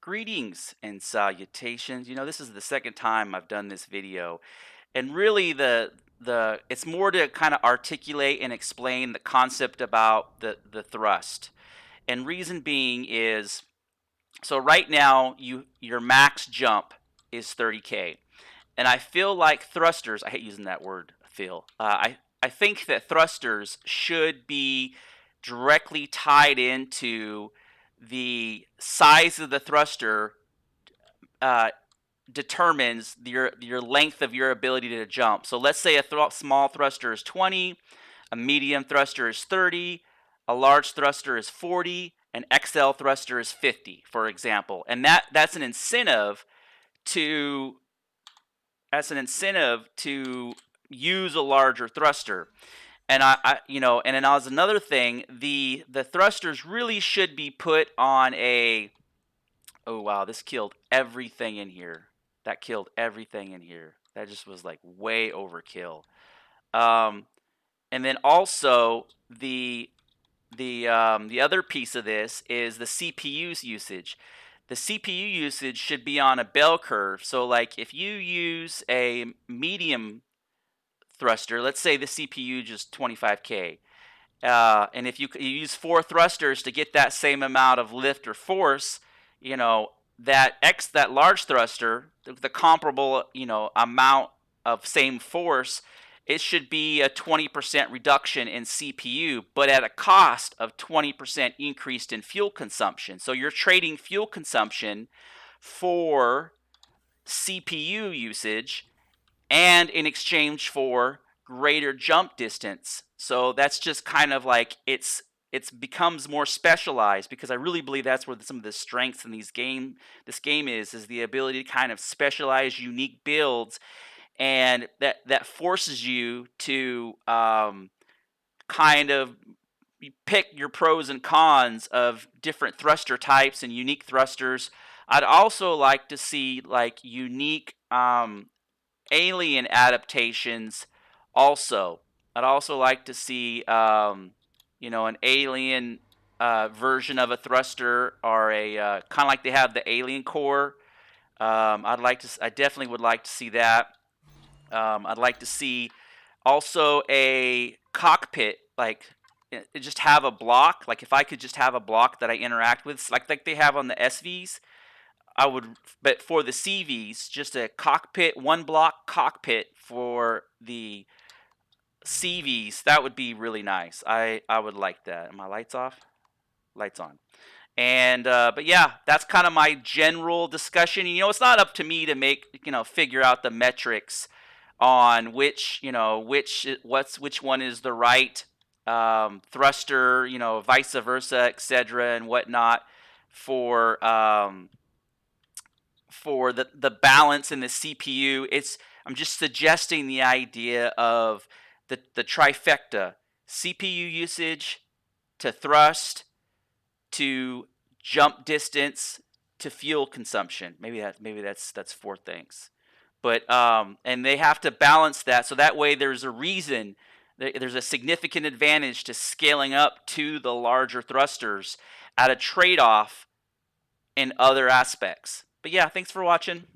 Greetings and salutations. This is the second time I've done this video, and really the it's more to kind of articulate and explain the concept about the thrust. And reason being is so right now your max jump is 30K. And I feel like thrusters, I hate using that word, feel. I think that thrusters should be directly tied into the size of the thruster uh, determines your length of your ability to jump. So let's say a small thruster is 20, a medium thruster is 30, a large thruster is 40, an XL thruster is 50, for example. And that's an incentive to use a larger thruster. And and then as another thing, the thrusters really should be put on a. Oh wow, this killed everything in here. That killed everything in here. That just was like way overkill. Um, and then also the other piece of this is the CPU's usage. The CPU usage should be on a bell curve. So like if you use a medium thruster, let's say the CPU just 25K, and if you use 4 thrusters to get that same amount of lift or force, that large thruster, the comparable amount of same force, it should be a 20% reduction in CPU, but at a cost of 20% increased in fuel consumption. So you're trading fuel consumption for CPU usage, and in exchange for greater jump distance. So that's just kind of like it's becomes more specialized, because I really believe that's where some of the strengths in this game is the ability to kind of specialize unique builds, and that forces you to kind of pick your pros and cons of different thruster types and unique thrusters. I'd also like to see like unique alien adaptations also. I'd also like to see an alien version of a thruster, or a kind of like they have the alien core. I definitely would like to see that. I'd like to see also a cockpit, like just have a block. Like if I could just have a block that I interact with, like they have on the SVs. I would, but for the CVs, just a cockpit, one block cockpit for the CVs. That would be really nice. I would like that. Are my lights off? Lights on. And but yeah, that's kind of my general discussion. It's not up to me to figure out the metrics on which which one is the right thruster, vice versa, etc., and whatnot for the balance in the CPU. I'm just suggesting the idea of the trifecta: CPU usage to thrust to jump distance to fuel consumption. Maybe that's 4 things. But and they have to balance that, so that way there's a significant advantage to scaling up to the larger thrusters at a trade-off in other aspects. But yeah, thanks for watching.